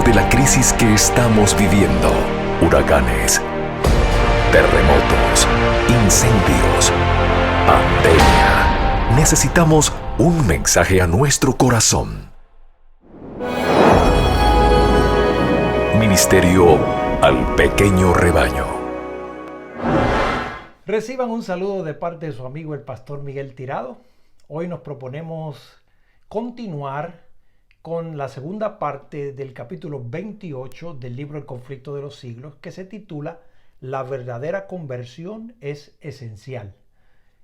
medio de la crisis que estamos viviendo, huracanes, terremotos, incendios, pandemia, necesitamos un mensaje a nuestro corazón. Ministerio al pequeño rebaño. Reciban un saludo de parte de su amigo el pastor Miguel Tirado. Hoy nos proponemos continuar con la segunda parte del capítulo 28 del libro El conflicto de los siglos, que se titula La verdadera conversión es esencial.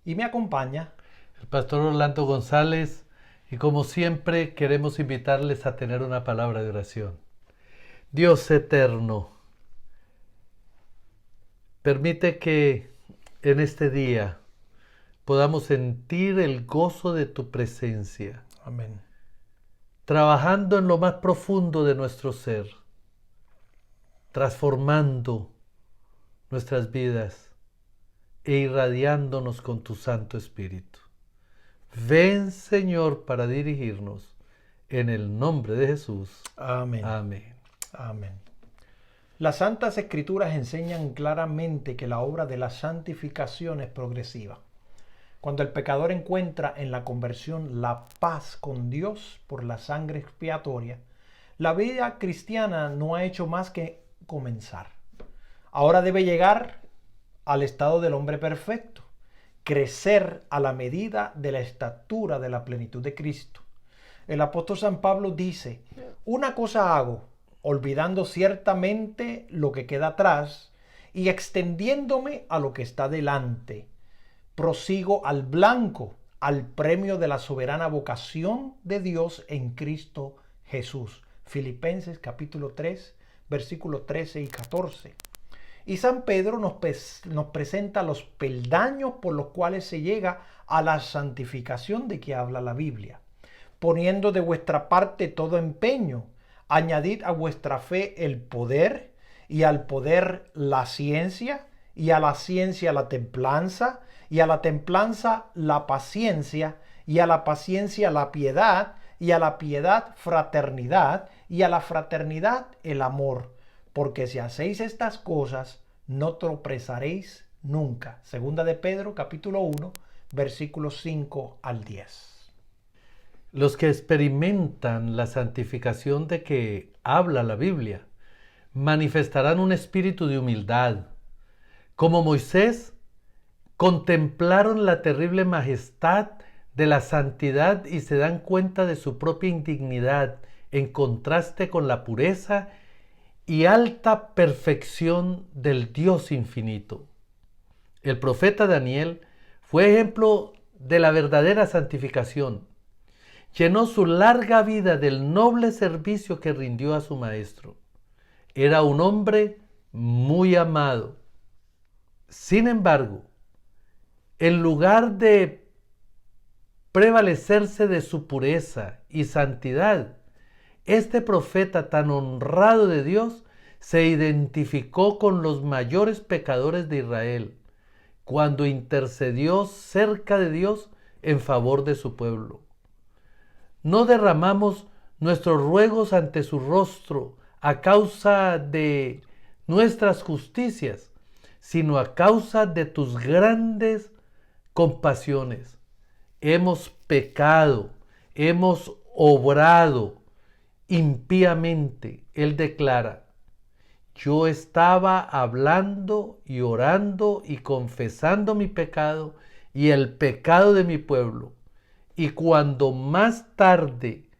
Y me acompaña el pastor Orlando González, y como siempre queremos invitarles a tener una palabra de oración. Dios eterno, permite que en este día podamos sentir el gozo de tu presencia. Amén. Trabajando en lo más profundo de nuestro ser, transformando nuestras vidas e irradiándonos con tu Santo Espíritu. Ven, Señor, para dirigirnos en el nombre de Jesús. Amén. Amén. Amén. Las Santas Escrituras enseñan claramente que la obra de la santificación es progresiva. Cuando el pecador encuentra en la conversión la paz con Dios por la sangre expiatoria, la vida cristiana no ha hecho más que comenzar. Ahora debe llegar al estado del hombre perfecto, crecer a la medida de la estatura de la plenitud de Cristo. El apóstol San Pablo dice: una cosa hago, olvidando ciertamente lo que queda atrás y extendiéndome a lo que está delante. Prosigo al blanco, al premio de la soberana vocación de Dios en Cristo Jesús. Filipenses capítulo 3, versículos 13 y 14. Y San Pedro nos presenta los peldaños por los cuales se llega a la santificación de que habla la Biblia. Poniendo de vuestra parte todo empeño, añadid a vuestra fe el poder, y al poder la ciencia, y a la ciencia la templanza, y a la templanza la paciencia, y a la paciencia la piedad, y a la piedad fraternidad, y a la fraternidad el amor. Porque si hacéis estas cosas, no tropezaréis nunca. Segunda de Pedro, capítulo 1, versículos 5 al 10. Los que experimentan la santificación de que habla la Biblia manifestarán un espíritu de humildad. Como Moisés, contemplaron la terrible majestad de la santidad y se dan cuenta de su propia indignidad en contraste con la pureza y alta perfección del Dios infinito. El profeta Daniel fue ejemplo de la verdadera santificación. Llenó su larga vida del noble servicio que rindió a su maestro. Era un hombre muy amado. Sin embargo, en lugar de prevalecerse de su pureza y santidad, este profeta tan honrado de Dios se identificó con los mayores pecadores de Israel cuando intercedió cerca de Dios en favor de su pueblo. No derramamos nuestros ruegos ante su rostro a causa de nuestras justicias, sino a causa de tus grandes compasiones. Hemos pecado, hemos obrado impíamente. Él declara: yo estaba hablando y orando y confesando mi pecado y el pecado de mi pueblo. Y cuando más tarde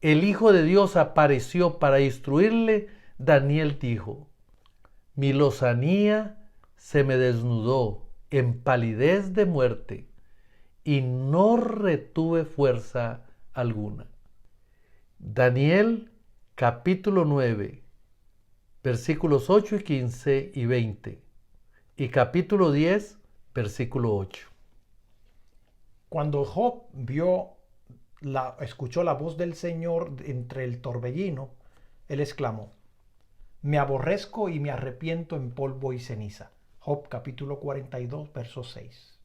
el Hijo de Dios apareció para instruirle, Daniel dijo: mi lozanía se me desnudó en palidez de muerte y no retuve fuerza alguna. Daniel capítulo 9, versículos 8 y 15 y 20, y capítulo 10, versículo 8. Cuando Job escuchó la voz del Señor entre el torbellino, él exclamó: me aborrezco y me arrepiento en polvo y ceniza. Job capítulo 42, verso 6.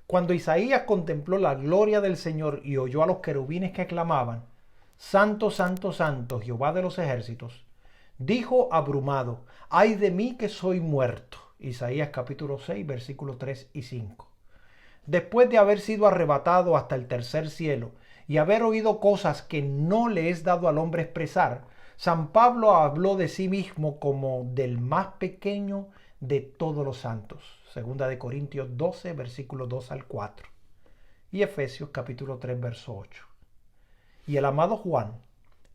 Cuando Isaías contempló la gloria del Señor y oyó a los querubines que clamaban: Santo, santo, santo, Jehová de los ejércitos, dijo abrumado, ay de mí que soy muerto. Isaías capítulo 6, versículos 3 y 5. Después de haber sido arrebatado hasta el tercer cielo y haber oído cosas que no le es dado al hombre expresar, San Pablo habló de sí mismo como del más pequeño de todos los santos. Segunda de Corintios 12, versículos 2 al 4. Y Efesios capítulo 3, verso 8. Y el amado Juan,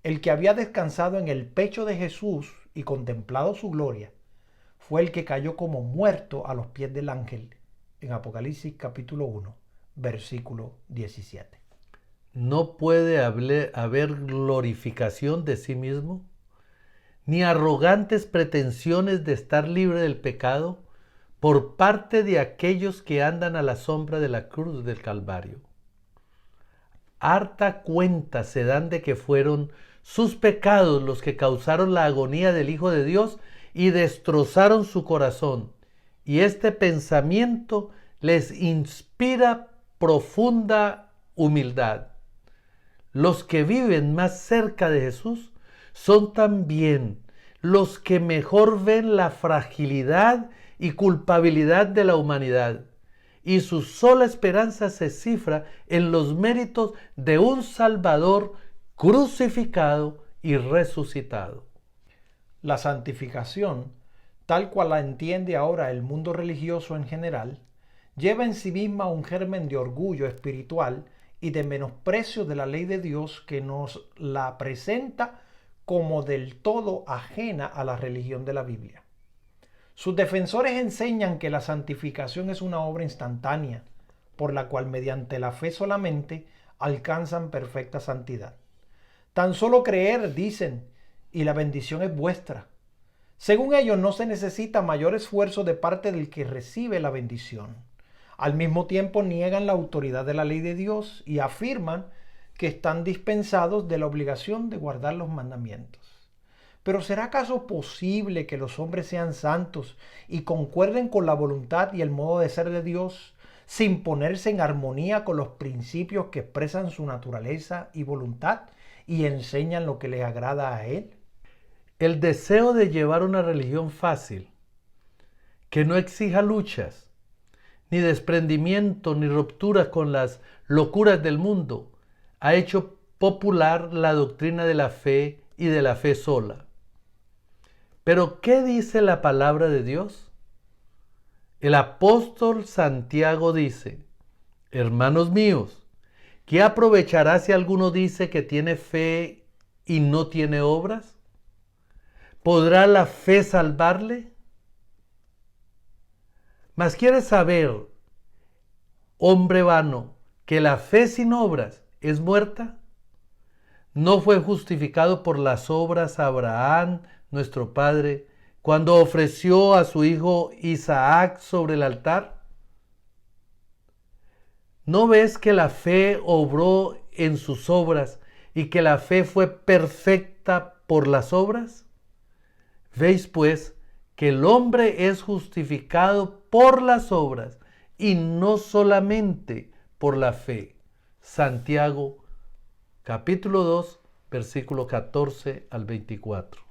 el que había descansado en el pecho de Jesús y contemplado su gloria, fue el que cayó como muerto a los pies del ángel, en Apocalipsis capítulo 1, versículo 17. No puede haber glorificación de sí mismo, ni arrogantes pretensiones de estar libre del pecado por parte de aquellos que andan a la sombra de la cruz del Calvario. Harta cuenta se dan de que fueron sus pecados los que causaron la agonía del Hijo de Dios y destrozaron su corazón. Y este pensamiento les inspira profunda humildad. Los que viven más cerca de Jesús son también los que mejor ven la fragilidad y culpabilidad de la humanidad. Y su sola esperanza se cifra en los méritos de un Salvador crucificado y resucitado. La santificación, tal cual la entiende ahora el mundo religioso en general, lleva en sí misma un germen de orgullo espiritual y de menosprecio de la ley de Dios que nos la presenta como del todo ajena a la religión de la Biblia. Sus defensores enseñan que la santificación es una obra instantánea, por la cual mediante la fe solamente alcanzan perfecta santidad. Tan solo creer, dicen, y la bendición es vuestra. Según ellos, no se necesita mayor esfuerzo de parte del que recibe la bendición. Al mismo tiempo niegan la autoridad de la ley de Dios y afirman que están dispensados de la obligación de guardar los mandamientos. Pero ¿será acaso posible que los hombres sean santos y concuerden con la voluntad y el modo de ser de Dios sin ponerse en armonía con los principios que expresan su naturaleza y voluntad y enseñan lo que les agrada a Él? El deseo de llevar una religión fácil, que no exija luchas, ni desprendimiento, ni rupturas con las locuras del mundo, ha hecho popular la doctrina de la fe y de la fe sola. Pero, ¿qué dice la palabra de Dios? El apóstol Santiago dice, hermanos míos, ¿qué aprovechará si alguno dice que tiene fe y no tiene obras? ¿Podrá la fe salvarle? Mas ¿quieres saber, hombre vano, que la fe sin obras es muerta? ¿No fue justificado por las obras Abraham, nuestro padre, cuando ofreció a su hijo Isaac sobre el altar? ¿No ves que la fe obró en sus obras y que la fe fue perfecta por las obras? Veis pues que el hombre es justificado por las obras y no solamente por la fe. Santiago capítulo 2, versículo 14 al 24.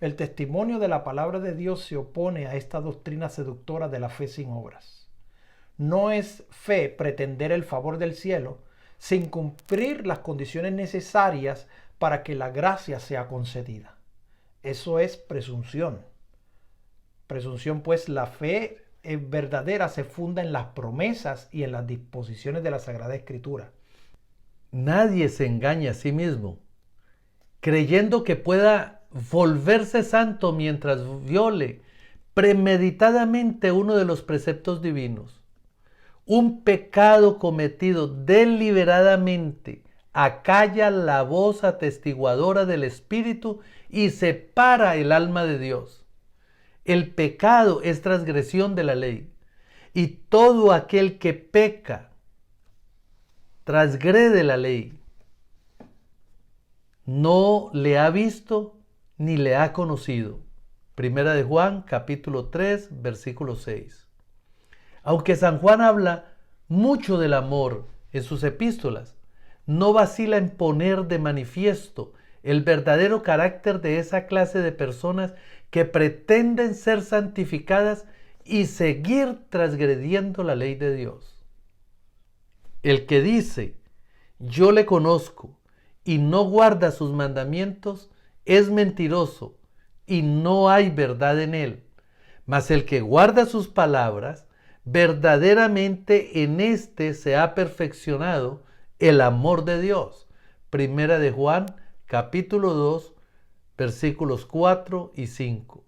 El testimonio de la palabra de Dios se opone a esta doctrina seductora de la fe sin obras. No es fe pretender el favor del cielo sin cumplir las condiciones necesarias para que la gracia sea concedida. Eso es presunción. Presunción, pues la fe verdadera se funda en las promesas y en las disposiciones de la Sagrada Escritura. Nadie se engaña a sí mismo, creyendo que pueda volverse santo mientras viole premeditadamente uno de los preceptos divinos. Un pecado cometido deliberadamente acalla la voz atestiguadora del Espíritu y separa el alma de Dios. El pecado es transgresión de la ley, y todo aquel que peca transgrede la ley. No le ha visto ni le ha conocido. Primera de Juan, capítulo 3, versículo 6. Aunque San Juan habla mucho del amor en sus epístolas, no vacila en poner de manifiesto el verdadero carácter de esa clase de personas que pretenden ser santificadas y seguir transgrediendo la ley de Dios. El que dice, yo le conozco, y no guarda sus mandamientos, es mentiroso, y no hay verdad en él. Mas el que guarda sus palabras, verdaderamente en éste se ha perfeccionado el amor de Dios. Primera de Juan, capítulo 2, versículos 4 y 5.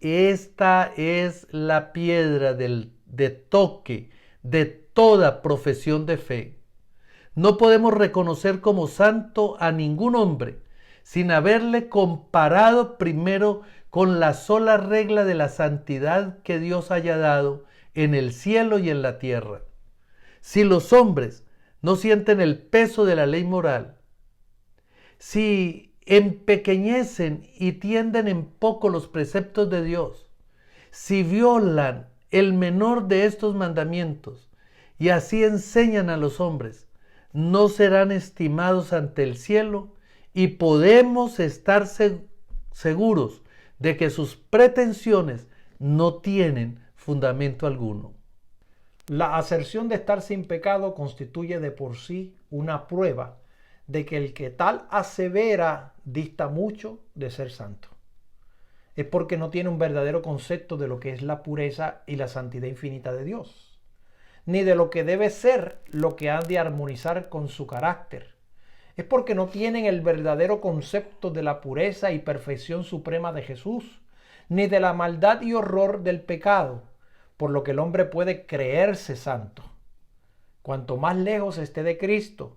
Esta es la piedra de toque de toda profesión de fe. No podemos reconocer como santo a ningún hombre sin haberle comparado primero con la sola regla de la santidad que Dios haya dado en el cielo y en la tierra. Si los hombres no sienten el peso de la ley moral, si empequeñecen y tienden en poco los preceptos de Dios, si violan el menor de estos mandamientos y así enseñan a los hombres, no serán estimados ante el cielo y podemos estar seguros de que sus pretensiones no tienen fundamento alguno. La aserción de estar sin pecado constituye de por sí una prueba de que el que tal asevera dista mucho de ser santo. Es porque no tiene un verdadero concepto de lo que es la pureza y la santidad infinita de Dios, ni de lo que debe ser lo que ha de armonizar con su carácter. Es porque no tienen el verdadero concepto de la pureza y perfección suprema de Jesús, ni de la maldad y horror del pecado, por lo que el hombre puede creerse santo. Cuanto más lejos esté de Cristo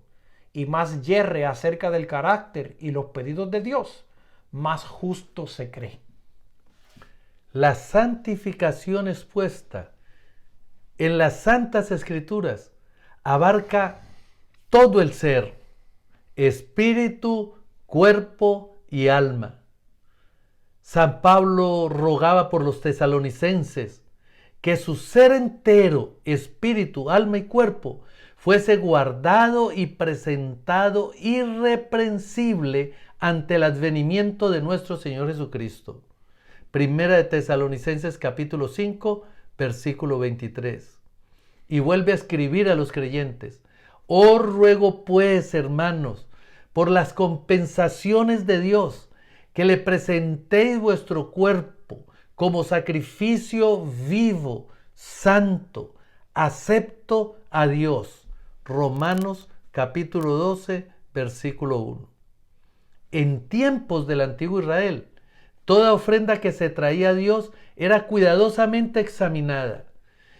y más yerre acerca del carácter y los pedidos de Dios, más justo se cree. La santificación expuesta en las Santas Escrituras abarca todo el ser, espíritu, cuerpo y alma. San Pablo rogaba por los tesalonicenses que su ser entero, espíritu, alma y cuerpo, fuese guardado y presentado irreprensible ante el advenimiento de nuestro Señor Jesucristo. Primera de Tesalonicenses capítulo 5, versículo 23. Y vuelve a escribir a los creyentes: os ruego pues, hermanos, por las compensaciones de Dios, que le presentéis vuestro cuerpo como sacrificio vivo, santo, acepto a Dios. Romanos capítulo 12, versículo 1. En tiempos del antiguo Israel, toda ofrenda que se traía a Dios era cuidadosamente examinada.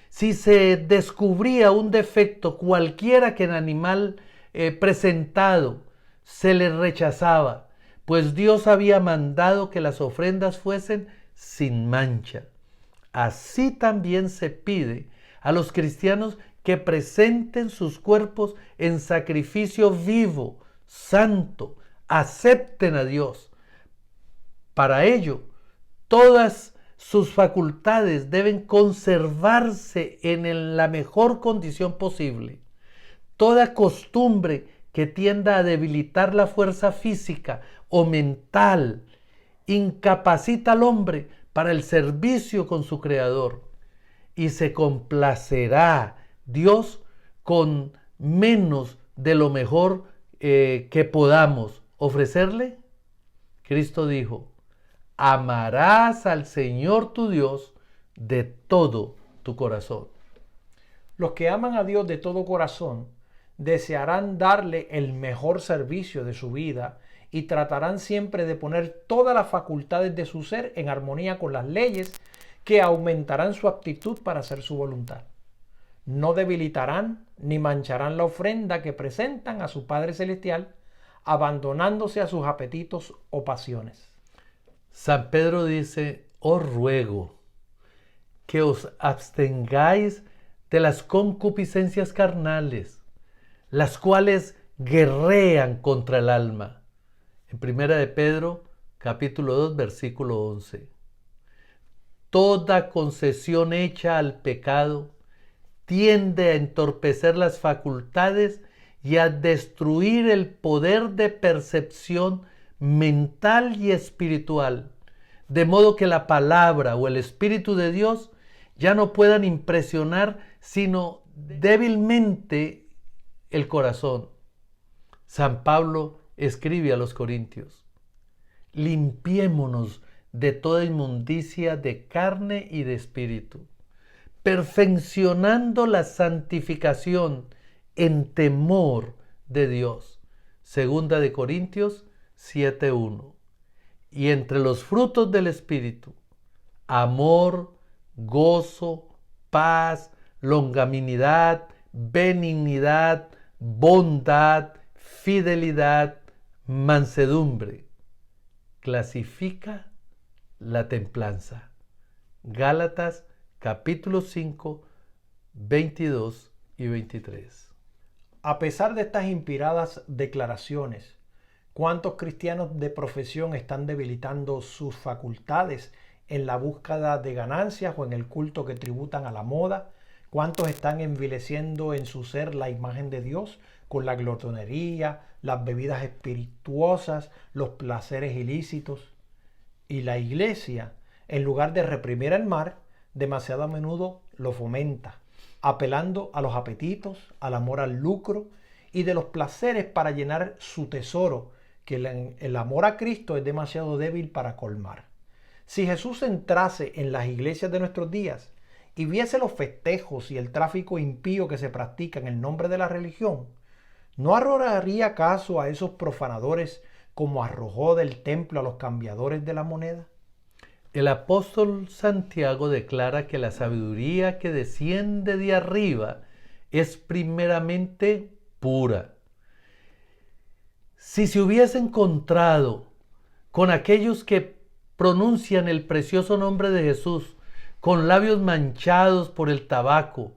Si se descubría un defecto cualquiera que en animal presentado, se le rechazaba, pues Dios había mandado que las ofrendas fuesen sin mancha. Así también se pide a los cristianos que presenten sus cuerpos en sacrificio vivo, santo, acepten a Dios. Para ello, todas sus facultades deben conservarse en la mejor condición posible. Toda costumbre que tienda a debilitar la fuerza física o mental incapacita al hombre para el servicio con su Creador, y se complacerá Dios con menos de lo mejor que podamos ofrecerle. Cristo dijo: amarás al Señor tu Dios de todo tu corazón. Los que aman a Dios de todo corazón desearán darle el mejor servicio de su vida y tratarán siempre de poner todas las facultades de su ser en armonía con las leyes que aumentarán su aptitud para hacer su voluntad. No debilitarán ni mancharán la ofrenda que presentan a su Padre Celestial, abandonándose a sus apetitos o pasiones. San Pedro dice: os ruego que os abstengáis de las concupiscencias carnales, las cuales guerrean contra el alma. En Primera de Pedro, capítulo 2, versículo 11. Toda concesión hecha al pecado tiende a entorpecer las facultades y a destruir el poder de percepción mental y espiritual, de modo que la palabra o el Espíritu de Dios ya no puedan impresionar sino débilmente el corazón. San Pablo escribe a los Corintios: limpiémonos de toda inmundicia de carne y de espíritu, perfeccionando la santificación en temor de Dios. Segunda de Corintios 7:1. Y entre los frutos del Espíritu, amor, gozo, paz, longanimidad, benignidad, bondad, fidelidad, mansedumbre. Clasifica la templanza. Gálatas capítulo 5, 22 y 23. A pesar de estas inspiradas declaraciones, ¿cuántos cristianos de profesión están debilitando sus facultades en la búsqueda de ganancias o en el culto que tributan a la moda? ¿Cuántos están envileciendo en su ser la imagen de Dios con la glotonería, las bebidas espirituosas, los placeres ilícitos? Y la iglesia, en lugar de reprimir el mal, demasiado a menudo lo fomenta, apelando a los apetitos, al amor al lucro y de los placeres para llenar su tesoro, que el amor a Cristo es demasiado débil para colmar. Si Jesús entrase en las iglesias de nuestros días y viese los festejos y el tráfico impío que se practica en el nombre de la religión, ¿no arrojaría caso a esos profanadores como arrojó del templo a los cambiadores de la moneda? El apóstol Santiago declara que la sabiduría que desciende de arriba es primeramente pura. Si se hubiese encontrado con aquellos que pronuncian el precioso nombre de Jesús con labios manchados por el tabaco,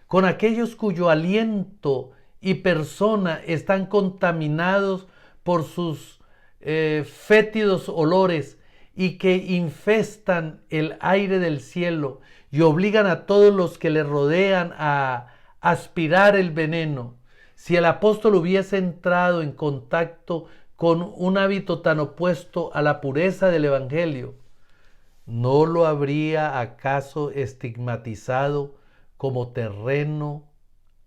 con aquellos cuyo aliento y persona están contaminados por sus fétidos olores y que infestan el aire del cielo y obligan a todos los que le rodean a aspirar el veneno, si el apóstol hubiese entrado en contacto con un hábito tan opuesto a la pureza del Evangelio, ¿no lo habría acaso estigmatizado como terreno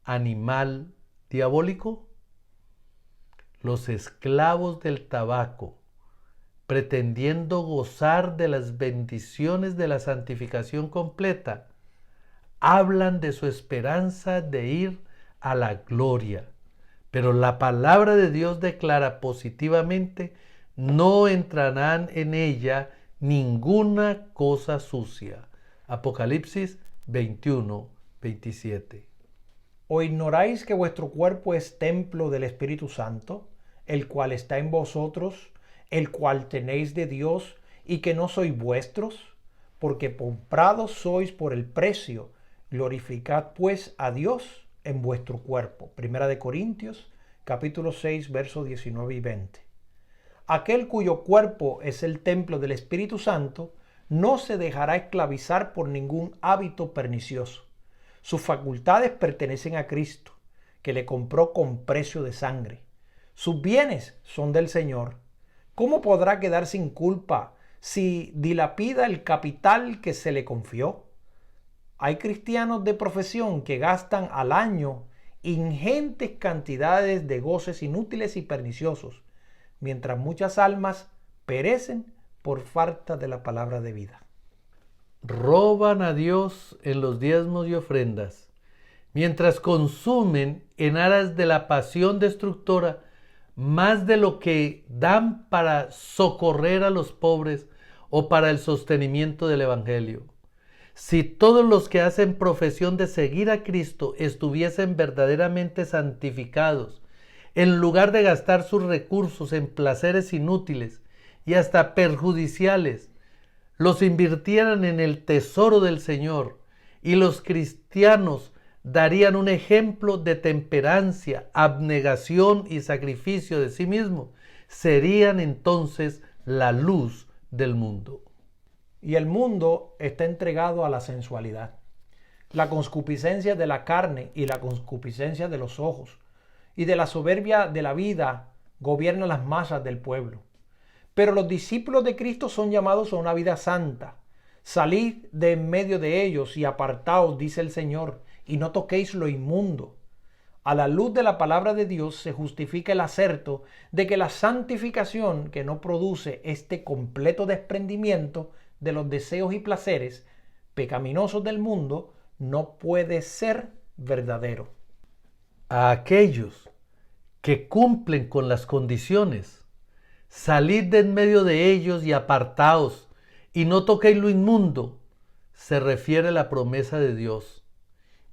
animal diabólico? Los esclavos del tabaco, pretendiendo gozar de las bendiciones de la santificación completa, hablan de su esperanza de ir a la gloria, pero la palabra de Dios declara positivamente: no entrarán en ella ninguna cosa sucia. Apocalipsis 21, 27. ¿O ignoráis que vuestro cuerpo es templo del Espíritu Santo, el cual está en vosotros, el cual tenéis de Dios, y que no sois vuestros? Porque comprados sois por el precio. Glorificad pues a Dios en vuestro cuerpo. Primera de Corintios, capítulo 6, versos 19 y 20. Aquel cuyo cuerpo es el templo del Espíritu Santo no se dejará esclavizar por ningún hábito pernicioso. Sus facultades pertenecen a Cristo, que le compró con precio de sangre. Sus bienes son del Señor. ¿Cómo podrá quedar sin culpa si dilapida el capital que se le confió? Hay cristianos de profesión que gastan al año ingentes cantidades de goces inútiles y perniciosos, mientras muchas almas perecen por falta de la palabra de vida. Roban a Dios en los diezmos y ofrendas, mientras consumen en aras de la pasión destructora más de lo que dan para socorrer a los pobres o para el sostenimiento del Evangelio. Si todos los que hacen profesión de seguir a Cristo estuviesen verdaderamente santificados, en lugar de gastar sus recursos en placeres inútiles y hasta perjudiciales, los invirtieran en el tesoro del Señor, y los cristianos darían un ejemplo de temperancia, abnegación y sacrificio de sí mismos, serían entonces la luz del mundo. Y el mundo está entregado a la sensualidad, la concupiscencia de la carne y la concupiscencia de los ojos, y de la soberbia de la vida gobierna las masas del pueblo. Pero los discípulos de Cristo son llamados a una vida santa. Salid de en medio de ellos y apartaos, dice el Señor, y no toquéis lo inmundo. A la luz de la palabra de Dios se justifica el aserto de que la santificación que no produce este completo desprendimiento de los deseos y placeres pecaminosos del mundo no puede ser verdadero. A aquellos que cumplen con las condiciones, salid de en medio de ellos y apartaos, y no toquéis lo inmundo, se refiere a la promesa de Dios.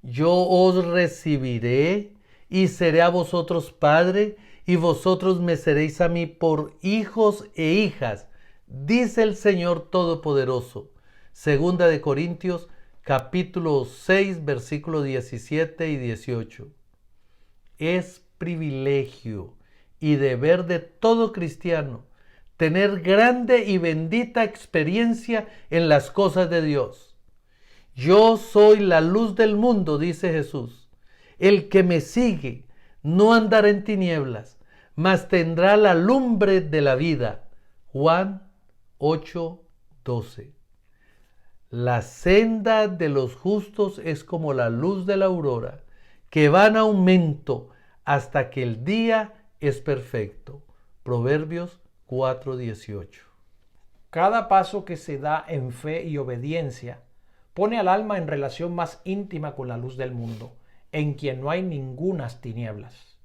Yo os recibiré y seré a vosotros padre, y vosotros me seréis a mí por hijos e hijas, dice el Señor Todopoderoso. Segunda de Corintios, capítulo 6, versículos 17 y 18. Es privilegio y deber de todo cristiano tener grande y bendita experiencia en las cosas de Dios. Yo soy la luz del mundo, dice Jesús. El que me sigue no andará en tinieblas, mas tendrá la lumbre de la vida. Juan 8:12. La senda de los justos es como la luz de la aurora, que va en aumento hasta que el día es perfecto. Proverbios 4:18. Cada paso que se da en fe y obediencia pone al alma en relación más íntima con la luz del mundo, en quien no hay ningunas tinieblas.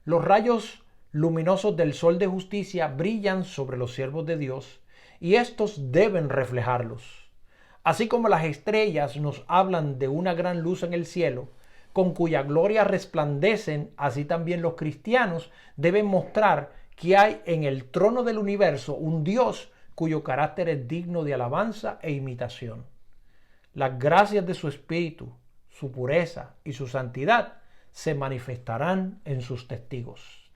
Los rayos luminosos del sol de justicia brillan sobre los siervos de Dios, y éstos deben reflejarlos. Así como las estrellas nos hablan de una gran luz en el cielo, con cuya gloria resplandecen, así también los cristianos deben mostrar que hay en el trono del universo un Dios cuyo carácter es digno de alabanza e imitación. Las gracias de su Espíritu, su pureza y su santidad se manifestarán en sus testigos.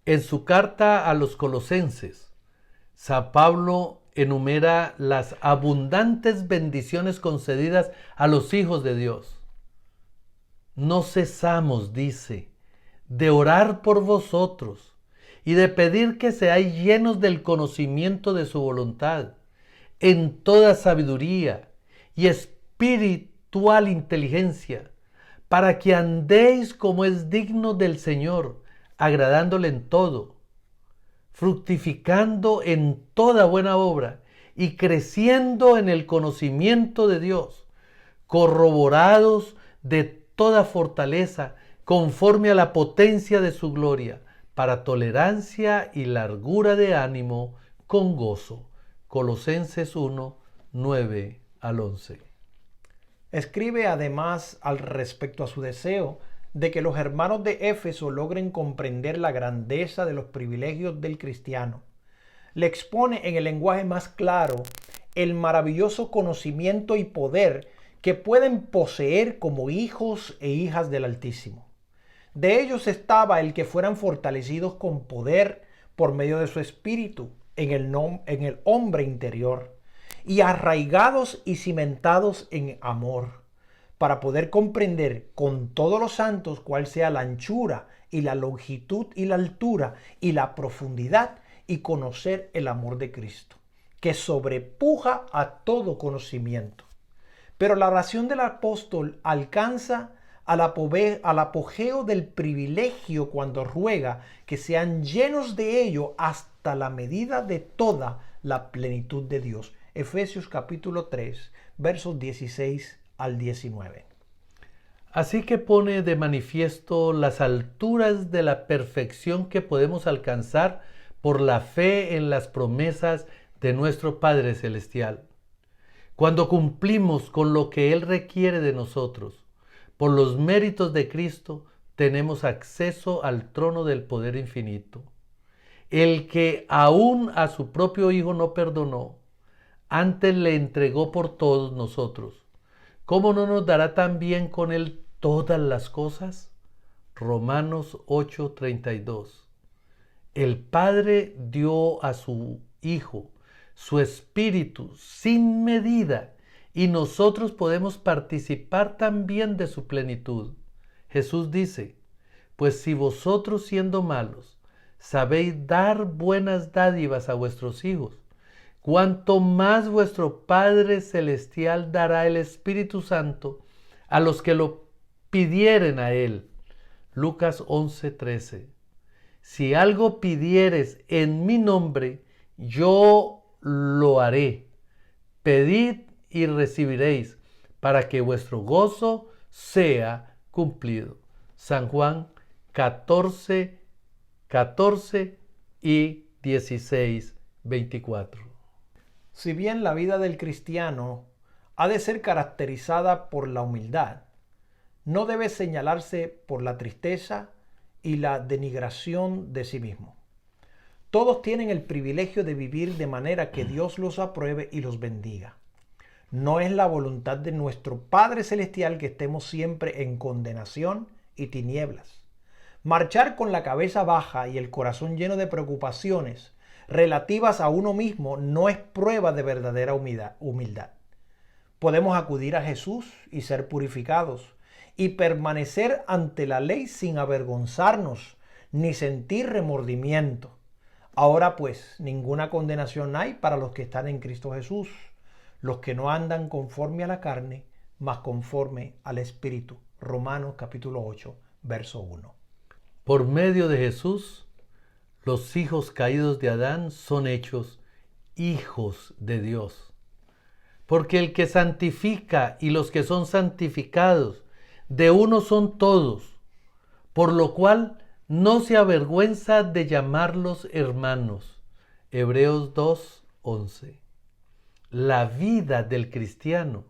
En su carta a los Colosenses, San Pablo enumera las abundantes bendiciones concedidas a los hijos de Dios. No cesamos, dice, de orar por vosotros y de pedir que seáis llenos del conocimiento de su voluntad, en toda sabiduría y espiritual inteligencia, para que andéis como es digno del Señor, agradándole en todo, fructificando en toda buena obra y creciendo en el conocimiento de Dios, corroborados de toda fortaleza, conforme a la potencia de su gloria, para tolerancia y largura de ánimo con gozo. Colosenses 1, 9 al 11. Escribe además al respecto a su deseo de que los hermanos de Éfeso logren comprender la grandeza de los privilegios del cristiano. Le expone en el lenguaje más claro el maravilloso conocimiento y poder que pueden poseer como hijos e hijas del Altísimo. De ellos estaba el que fueran fortalecidos con poder por medio de su espíritu en el hombre interior, y arraigados y cimentados en amor, para poder comprender con todos los santos cuál sea la anchura y la longitud y la altura y la profundidad, y conocer el amor de Cristo, que sobrepuja a todo conocimiento. Pero la oración del apóstol alcanza al apogeo del privilegio cuando ruega que sean llenos de ello hasta la medida de toda la plenitud de Dios. Efesios capítulo 3, versos 16 al 19. Así que pone de manifiesto las alturas de la perfección que podemos alcanzar por la fe en las promesas de nuestro Padre Celestial. Cuando cumplimos con lo que Él requiere de nosotros, por los méritos de Cristo, tenemos acceso al trono del poder infinito. El que aún a su propio Hijo no perdonó, antes le entregó por todos nosotros. ¿Cómo no nos dará también con Él todas las cosas? Romanos 8:32. El Padre dio a su Hijo su Espíritu sin medida, y nosotros podemos participar también de su plenitud. Jesús dice: Pues si vosotros siendo malos sabéis dar buenas dádivas a vuestros hijos, cuánto más vuestro Padre Celestial dará el Espíritu Santo a los que lo pidieren a Él. Lucas 11:13. Si algo pidieres en mi nombre, yo lo haré. Pedid y recibiréis, para que vuestro gozo sea cumplido. San Juan 14 y 16:24. Si bien la vida del cristiano ha de ser caracterizada por la humildad, no debe señalarse por la tristeza y la denigración de sí mismo. Todos tienen el privilegio de vivir de manera que Dios los apruebe y los bendiga. No es la voluntad de nuestro Padre Celestial que estemos siempre en condenación y tinieblas. Marchar con la cabeza baja y el corazón lleno de preocupaciones relativas a uno mismo no es prueba de verdadera humildad. Podemos acudir a Jesús y ser purificados y permanecer ante la ley sin avergonzarnos ni sentir remordimiento. Ahora pues, ninguna condenación hay para los que están en Cristo Jesús, los que no andan conforme a la carne, mas conforme al Espíritu. Romanos capítulo 8, verso 1. Por medio de Jesús, los hijos caídos de Adán son hechos hijos de Dios. Porque el que santifica y los que son santificados, de uno son todos, por lo cual no se avergüenza de llamarlos hermanos. Hebreos 2:11. La vida del cristiano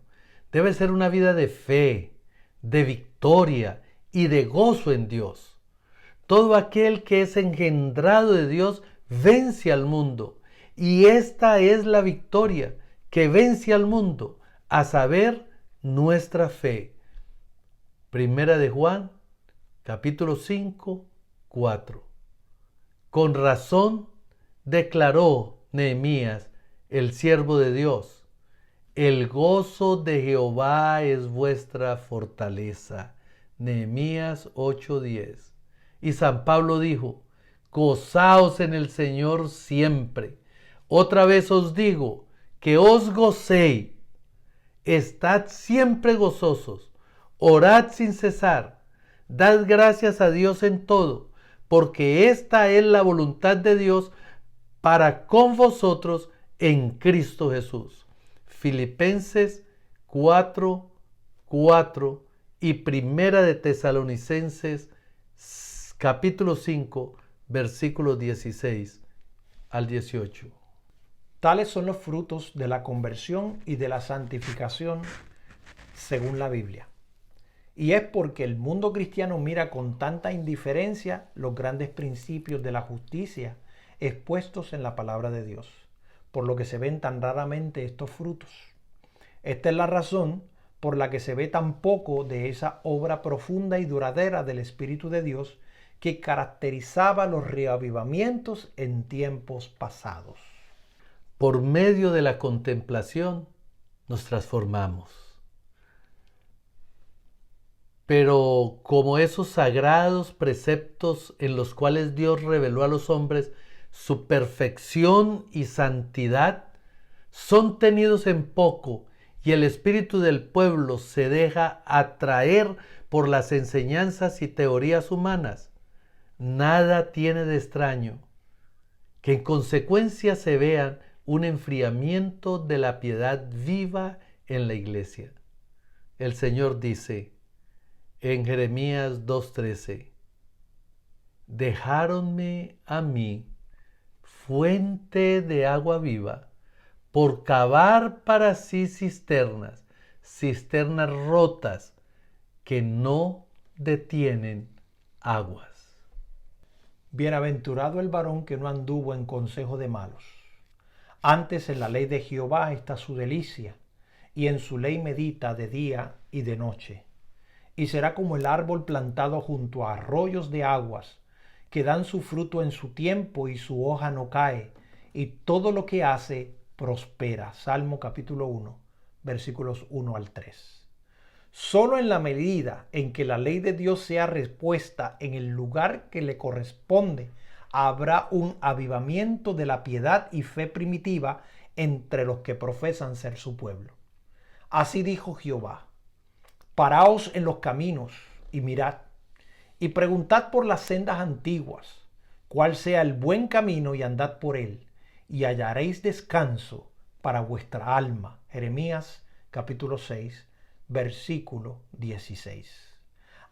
debe ser una vida de fe, de victoria y de gozo en Dios. Todo aquel que es engendrado de Dios vence al mundo, y esta es la victoria que vence al mundo, a saber, nuestra fe. Primera de Juan, capítulo 5, 4. Con razón declaró Nehemías, el siervo de Dios: el gozo de Jehová es vuestra fortaleza. Nehemías 8:10. Y San Pablo dijo: gozaos en el Señor siempre. Otra vez os digo que os gocéis. Estad siempre gozosos. Orad sin cesar. Dad gracias a Dios en todo, porque esta es la voluntad de Dios para con vosotros en Cristo Jesús. Filipenses 4:4 y Primera de Tesalonicenses capítulo 5, versículos 16 al 18. Tales son los frutos de la conversión y de la santificación según la Biblia. Y es porque el mundo cristiano mira con tanta indiferencia los grandes principios de la justicia expuestos en la palabra de Dios, por lo que se ven tan raramente estos frutos. Esta es la razón por la que se ve tan poco de esa obra profunda y duradera del Espíritu de Dios que caracterizaba los reavivamientos en tiempos pasados. Por medio de la contemplación nos transformamos. Pero como esos sagrados preceptos en los cuales Dios reveló a los hombres su perfección y santidad son tenidos en poco, y el espíritu del pueblo se deja atraer por las enseñanzas y teorías humanas, nada tiene de extraño que en consecuencia se vea un enfriamiento de la piedad viva en la iglesia. El Señor dice en Jeremías 2:13: dejáronme a mí fuente de agua viva, por cavar para sí cisternas rotas que no detienen aguas. Bienaventurado el varón que no anduvo en consejo de malos. Antes en la ley de Jehová está su delicia, y en su ley medita de día y de noche. Y será como el árbol plantado junto a arroyos de aguas, que dan su fruto en su tiempo y su hoja no cae, y todo lo que hace prospera. Salmo capítulo 1, versículos 1 al 3. Solo en la medida en que la ley de Dios sea respuesta en el lugar que le corresponde, habrá un avivamiento de la piedad y fe primitiva entre los que profesan ser su pueblo. Así dijo Jehová: paraos en los caminos y mirad, y preguntad por las sendas antiguas, cuál sea el buen camino, y andad por él, y hallaréis descanso para vuestra alma. Jeremías capítulo 6, versículo 16.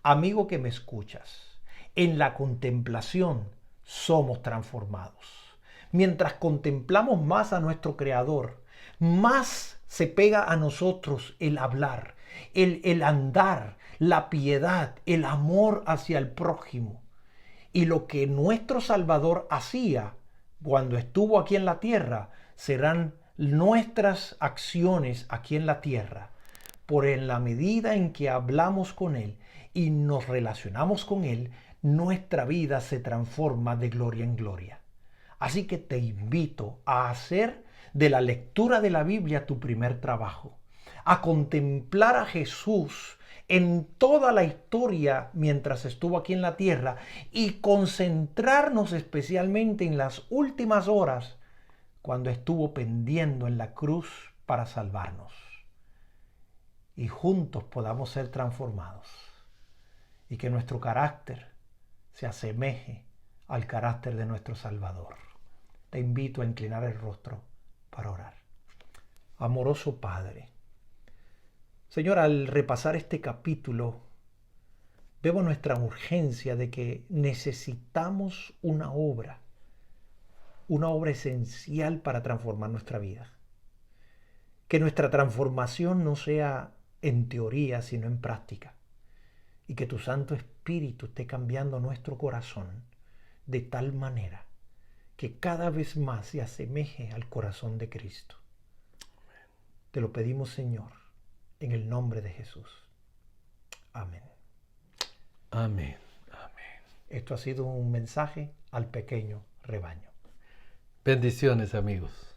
Amigo que me escuchas, en la contemplación somos transformados. Mientras contemplamos más a nuestro Creador, más se pega a nosotros el hablar, el andar, la piedad, el amor hacia el prójimo. Y lo que nuestro Salvador hacía cuando estuvo aquí en la tierra serán nuestras acciones aquí en la tierra. Por en la medida en que hablamos con Él y nos relacionamos con Él, nuestra vida se transforma de gloria en gloria. Así que te invito a hacer de la lectura de la Biblia tu primer trabajo, a contemplar a Jesús en toda la historia mientras estuvo aquí en la tierra y concentrarnos especialmente en las últimas horas cuando estuvo pendiendo en la cruz para salvarnos. Y juntos podamos ser transformados y que nuestro carácter se asemeje al carácter de nuestro Salvador. Te invito a inclinar el rostro para orar. Amoroso Padre, Señor, al repasar este capítulo, vemos nuestra urgencia de que necesitamos una obra esencial para transformar nuestra vida. Que nuestra transformación no sea en teoría, sino en práctica. Y que tu Santo Espíritu esté cambiando nuestro corazón de tal manera que cada vez más se asemeje al corazón de Cristo. Te lo pedimos, Señor, en el nombre de Jesús. Amén. Amén. Amén. Esto ha sido un mensaje al pequeño rebaño. Bendiciones, amigos.